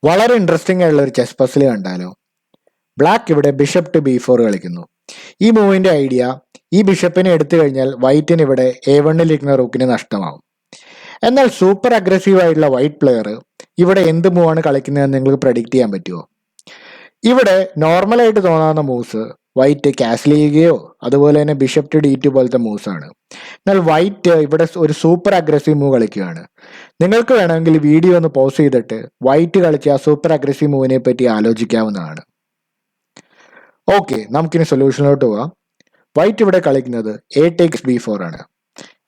വളരെ ഇൻട്രസ്റ്റിംഗ് ആയിട്ടുള്ള ഒരു ചെസ് പസിൽ കണ്ടാലോ. ബ്ലാക്ക് ഇവിടെ ബിഷപ്പ് ടു B4 കളിക്കുന്നു. ഈ മൂവിന്റെ ഐഡിയ, ഈ ബിഷപ്പിനെ എടുത്തു കഴിഞ്ഞാൽ വൈറ്റിന് ഇവിടെ A1-ലിരിക്കുന്ന റൂക്കിന് നഷ്ടമാവും. എന്നാൽ സൂപ്പർ അഗ്രസീവ് ആയിട്ടുള്ള വൈറ്റ് പ്ലെയർ ഇവിടെ എന്ത് മൂവാണ് കളിക്കുന്നതെന്ന് നിങ്ങൾക്ക് പ്രഡിക്റ്റ് ചെയ്യാൻ പറ്റുമോ? ഇവിടെ നോർമലായിട്ട് തോന്നാവുന്ന മൂവ്സ് വൈറ്റ് കാസിൽ ചെയ്യുകയോ അതുപോലെ തന്നെ ബിഷപ്പ് ടു D2 പോലത്തെ മൂവ്സ് ആണ്. എന്നാൽ വൈറ്റ് ഇവിടെ ഒരു സൂപ്പർ അഗ്രസീവ് മൂവ് കളിക്കുകയാണ്. നിങ്ങൾക്ക് വേണമെങ്കിൽ വീഡിയോ ഒന്ന് പോസ് ചെയ്തിട്ട് വൈറ്റ് കളിച്ച ആ സൂപ്പർ അഗ്രസീവ് മൂവിനെ പറ്റി ആലോചിക്കാവുന്നതാണ്. ഓക്കെ, നമുക്കിനി സൊല്യൂഷനിലോട്ട് പോവാം. വൈറ്റ് ഇവിടെ കളിക്കുന്നത് A takes B4 ആണ്.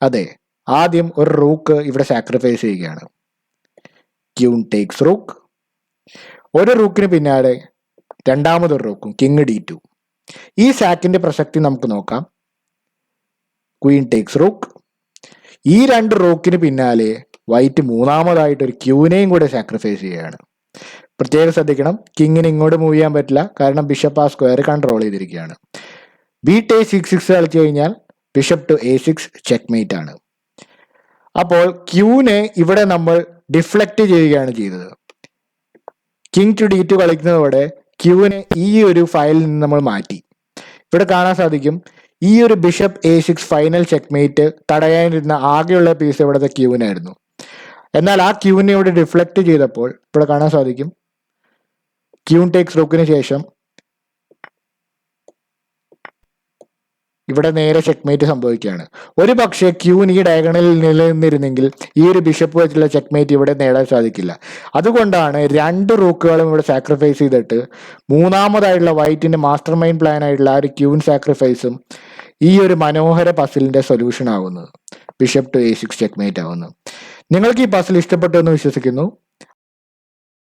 അതെ, ആദ്യം ഒരു റൂക്ക് ഇവിടെ സാക്രിഫൈസ് ചെയ്യുകയാണ്. Queen takes rook. ഒരു റൂക്കിന് പിന്നാലെ രണ്ടാമതൊരു റൂക്കും കിങ് D2. ഈ സാക്കിന്റെ പ്രസക്തി നമുക്ക് നോക്കാം. Queen takes rook. ഈ രണ്ട് റൂക്കിന് പിന്നാലെ വൈറ്റ് മൂന്നാമതായിട്ട് ഒരു ക്യൂനെയും കൂടെ സാക്രിഫൈസ് ചെയ്യുകയാണ്. പ്രത്യേകം ശ്രദ്ധിക്കണം, കിങ്ങിന് ഇങ്ങോട്ട് മൂവ് ചെയ്യാൻ പറ്റില്ല, കാരണം ബിഷപ്പ് ആ സ്ക്വയർ കൺട്രോൾ ചെയ്തിരിക്കുകയാണ്. B takes C6 കളിച്ചു കഴിഞ്ഞാൽ ബിഷപ്പ് ടു A6 ചെക്ക്മേറ്റ് ആണ്. അപ്പോൾ ക്യൂനെ ഇവിടെ നമ്മൾ ഡിഫ്ലക്റ്റ് ചെയ്യുകയാണ് ചെയ്തത്. കിങ് ടു D2 കളിക്കുന്നതോടെ ക്യൂനെ ഈ ഒരു ഫയലിൽ നിന്ന് നമ്മൾ മാറ്റി. ഇവിടെ കാണാൻ സാധിക്കും, ഈ ഒരു ബിഷപ്പ് A6 ഫൈനൽ ചെക്ക്മേറ്റ് തടയാനിരുന്ന ആകെയുള്ള പീസ് ഇവിടുത്തെ ക്യൂനായിരുന്നു. എന്നാൽ ആ ക്യൂനെ ഇവിടെ ഡിഫ്ലക്റ്റ് ചെയ്തപ്പോൾ ഇവിടെ കാണാൻ സാധിക്കും, ക്യൂൺ ടേക്സ് റൂക്കിന് ശേഷം ഇവിടെ നേരെ ചെക്ക്മേറ്റ് സംഭവിക്കുകയാണ്. ഒരു പക്ഷേ ക്യൂൻ ഈ ഡയഗണലിൽ നിലനിന്നിരുന്നെങ്കിൽ ഈ ഒരു ബിഷപ്പ് വെച്ചുള്ള ചെക്ക്മേറ്റ് ഇവിടെ നേടാൻ സാധിക്കില്ല. അതുകൊണ്ടാണ് രണ്ട് റൂക്കുകളും ഇവിടെ സാക്രിഫൈസ് ചെയ്തിട്ട് മൂന്നാമതായിട്ടുള്ള വൈറ്റിന്റെ മാസ്റ്റർ മൈൻഡ് പ്ലാൻ ആയിട്ടുള്ള ആ ഒരു ക്യൂൻ സാക്രിഫൈസും ഈ ഒരു മനോഹര പസിലിന്റെ സൊല്യൂഷൻ ആവുന്നത്. ബിഷപ്പ് ടു A6 ചെക്ക്മേറ്റ് ആവുന്നു. നിങ്ങൾക്ക് ഈ പസിൽ ഇഷ്ടപ്പെട്ടു എന്ന് വിശ്വസിക്കുന്നു.